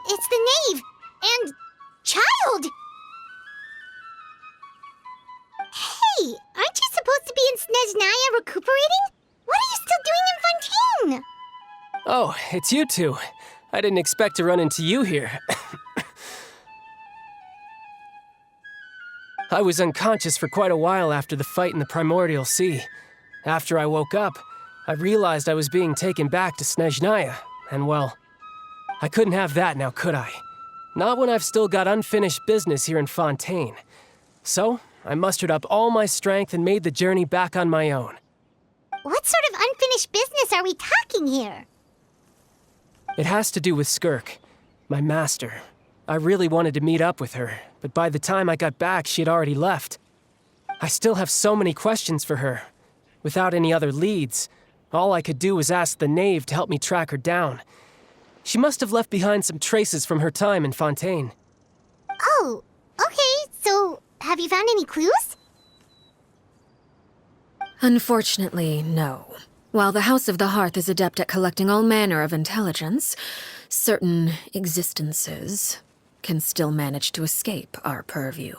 It's the knave! And... child! Hey, aren't you supposed to be in Snezhnaya recuperating? What are you still doing in Fontaine? Oh, it's you two. I didn't expect to run into you here. I was unconscious for quite a while after the fight in the Primordial Sea. After I woke up, I realized I was being taken back to Snezhnaya, and well, I couldn't have that now, could I? Not when I've still got unfinished business here in Fontaine. So, I mustered up all my strength and made the journey back on my own. What sort of unfinished business are we talking here? It has to do with Skirk, my master. I really wanted to meet up with her, but by the time I got back, she had already left. I still have so many questions for her. Without any other leads, all I could do was ask the knave to help me track her down. She must have left behind some traces from her time in Fontaine. Oh, okay, so have you found any clues? Unfortunately, no. While the House of the Hearth is adept at collecting all manner of intelligence, certain existences can still manage to escape our purview.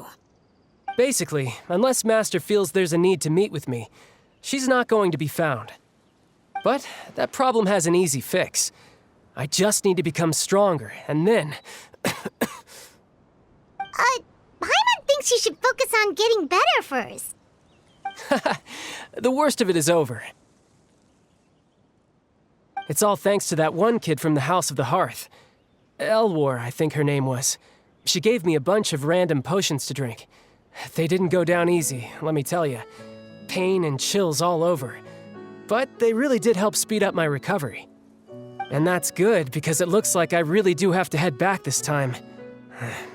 Basically, unless Master feels there's a need to meet with me, she's not going to be found. But that problem has an easy fix. I just need to become stronger, and then... Paimon thinks you should focus on getting better first. The worst of it is over. It's all thanks to that one kid from the House of the Hearth. Elwar, I think her name was. She gave me a bunch of random potions to drink. They didn't go down easy, let me tell you. Pain and chills all over. But they really did help speed up my recovery. And that's good, because it looks like I really do have to head back this time.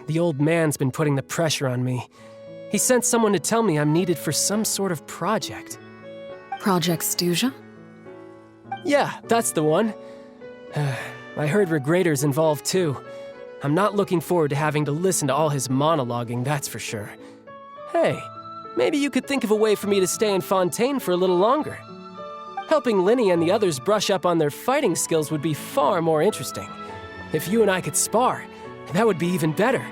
The old man's been putting the pressure on me. He sent someone to tell me I'm needed for some sort of project. Project Stuja? Yeah, that's the one. I heard Regrator's involved too. I'm not looking forward to having to listen to all his monologuing, that's for sure. Hey, maybe you could think of a way for me to stay in Fontaine for a little longer. Helping Linny and the others brush up on their fighting skills would be far more interesting. If you and I could spar, that would be even better.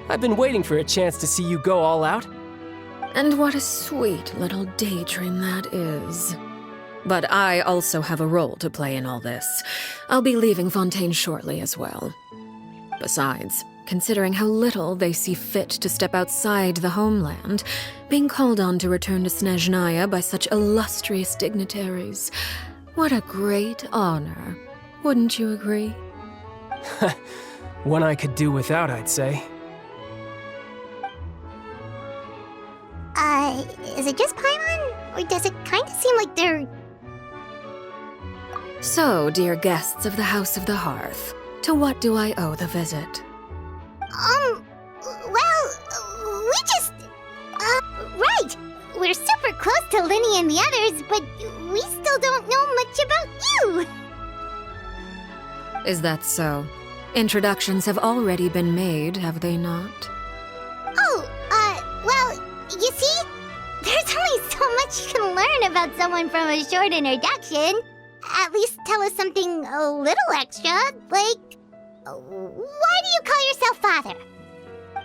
I've been waiting for a chance to see you go all out. And what a sweet little daydream that is. But I also have a role to play in all this. I'll be leaving Fontaine shortly as well. Besides, considering how little they see fit to step outside the homeland, being called on to return to Snezhnaya by such illustrious dignitaries, what a great honor. Wouldn't you agree? One I could do without, I'd say. Is it just Paimon? Or does it kind of seem like they're... So, dear guests of the House of the Hearth, to what do I owe the visit? Well, we just... right! We're super close to Linny and the others, but we still don't know much about you! Is that so? Introductions have already been made, have they not? Oh, well, you see? There's only so much you can learn about someone from a short introduction. At least tell us something a little extra, like... why do you call yourself father?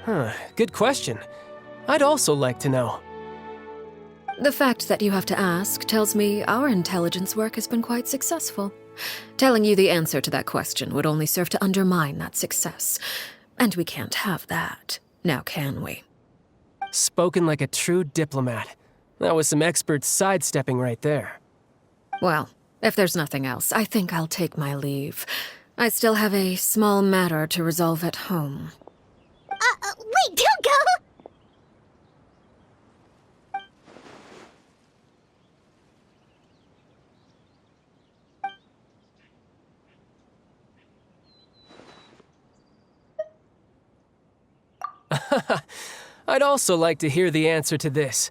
Huh, good question. I'd also like to know. The fact that you have to ask tells me our intelligence work has been quite successful. Telling you the answer to that question would only serve to undermine that success. And we can't have that, now can we? Spoken like a true diplomat. That was some expert sidestepping right there. Well, if there's nothing else, I think I'll take my leave. I still have a small matter to resolve at home. Wait, don't go! I'd also like to hear the answer to this.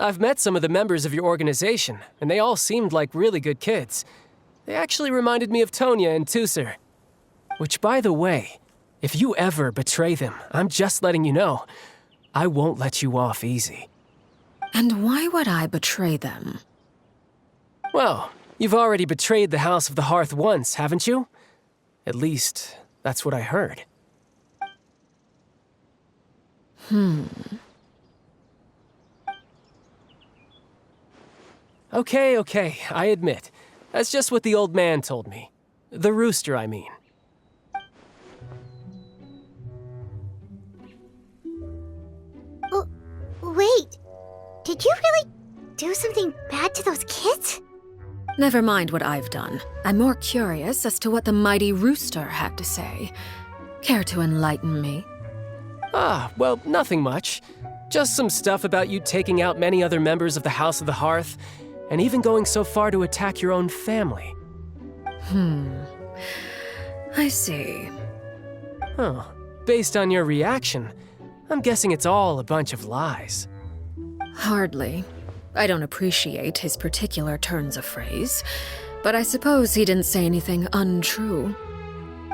I've met some of the members of your organization, and they all seemed like really good kids. They actually reminded me of Tonya and Tusser. Which, by the way, if you ever betray them, I'm just letting you know, I won't let you off easy. And why would I betray them? Well, you've already betrayed the House of the Hearth once, haven't you? At least, that's what I heard. Okay, I admit. That's just what the old man told me. The rooster, I mean. Oh, wait. Did you really do something bad to those kids? Never mind what I've done. I'm more curious as to what the mighty rooster had to say. Care to enlighten me? Well, nothing much. Just some stuff about you taking out many other members of the House of the Hearth, and even going so far to attack your own family. I see. Huh. Based on your reaction, I'm guessing it's all a bunch of lies. Hardly. I don't appreciate his particular turns of phrase, but I suppose he didn't say anything untrue.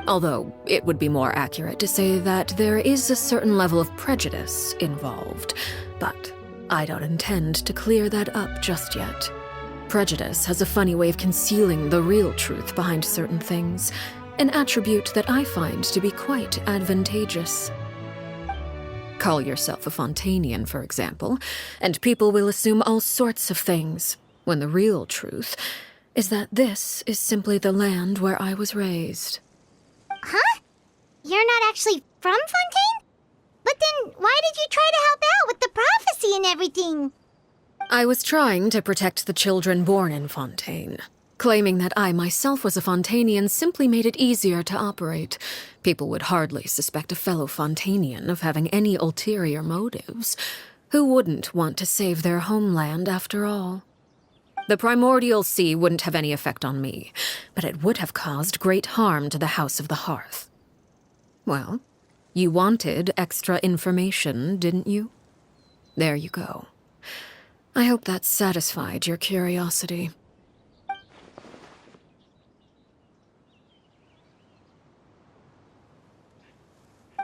Although, it would be more accurate to say that there is a certain level of prejudice involved, but I don't intend to clear that up just yet. Prejudice has a funny way of concealing the real truth behind certain things, an attribute that I find to be quite advantageous. Call yourself a Fontanian, for example, and people will assume all sorts of things, when the real truth is that this is simply the land where I was raised. Huh? You're not actually from Fontaine? But then why did you try to help out with the prophecy and everything? I was trying to protect the children born in Fontaine. Claiming that I myself was a Fontanian simply made it easier to operate. People would hardly suspect a fellow Fontanian of having any ulterior motives. Who wouldn't want to save their homeland after all? The primordial sea wouldn't have any effect on me, but it would have caused great harm to the House of the Hearth. Well, you wanted extra information, didn't you? There you go. I hope that satisfied your curiosity.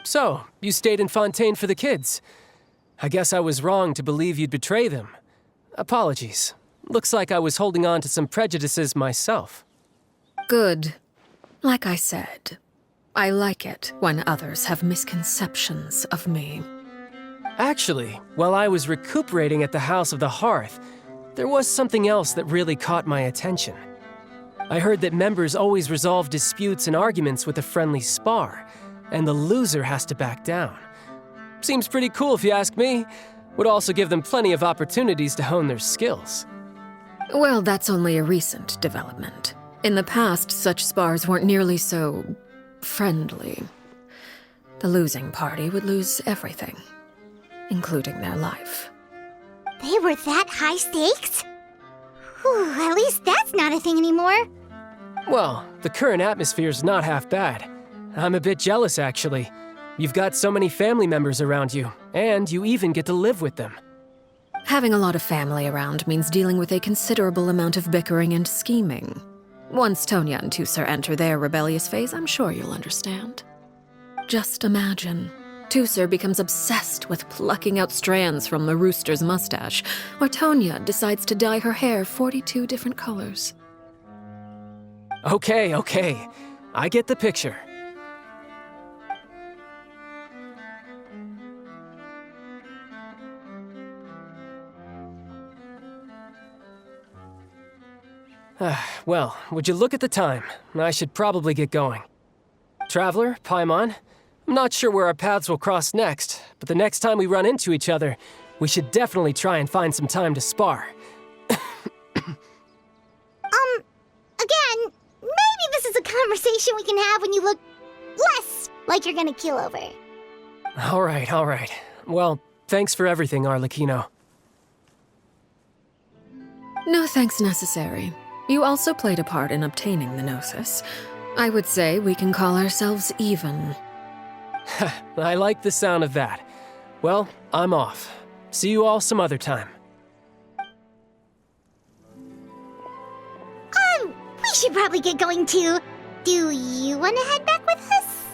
So, you stayed in Fontaine for the kids. I guess I was wrong to believe you'd betray them. Apologies. Looks like I was holding on to some prejudices myself. Good. Like I said, I like it when others have misconceptions of me. Actually, while I was recuperating at the House of the Hearth, there was something else that really caught my attention. I heard that members always resolve disputes and arguments with a friendly spar, and the loser has to back down. Seems pretty cool if you ask me. Would also give them plenty of opportunities to hone their skills. Well, that's only a recent development. In the past, such spars weren't nearly so friendly. The losing party would lose everything, including their life. They were that high stakes? Whew, at least that's not a thing anymore. Well, the current atmosphere's not half bad. I'm a bit jealous, actually. You've got so many family members around you, and you even get to live with them. Having a lot of family around means dealing with a considerable amount of bickering and scheming. Once Tonya and Tusser enter their rebellious phase, I'm sure you'll understand. Just imagine. Tusser becomes obsessed with plucking out strands from the rooster's mustache, or Tonya decides to dye her hair 42 different colors. Okay. I get the picture. Well, would you look at the time? I should probably get going. Traveler, Paimon, I'm not sure where our paths will cross next, but the next time we run into each other, we should definitely try and find some time to spar. Again, maybe this is a conversation we can have when you look less like you're gonna keel over. All right. Well, thanks for everything, Arlecchino. No thanks necessary. You also played a part in obtaining the Gnosis. I would say we can call ourselves even. I like the sound of that. Well, I'm off. See you all some other time. We should probably get going too. Do you want to head back with us?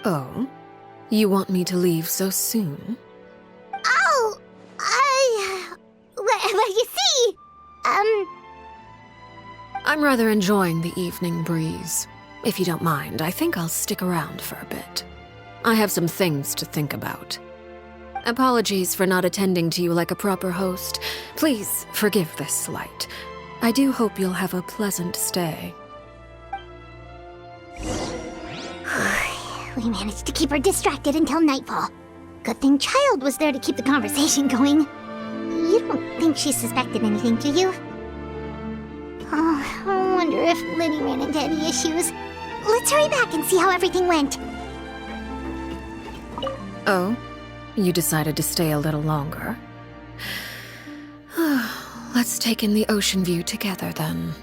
Oh? You want me to leave so soon? Oh, well, you see, I'm rather enjoying the evening breeze. If you don't mind, I think I'll stick around for a bit. I have some things to think about. Apologies for not attending to you like a proper host. Please forgive this slight. I do hope you'll have a pleasant stay. We managed to keep her distracted until nightfall. Good thing Child was there to keep the conversation going. You don't think she suspected anything, do you? Oh, I wonder if Liddy ran into any issues. Let's hurry back and see how everything went. Oh? You decided to stay a little longer? Let's take in the ocean view together, then.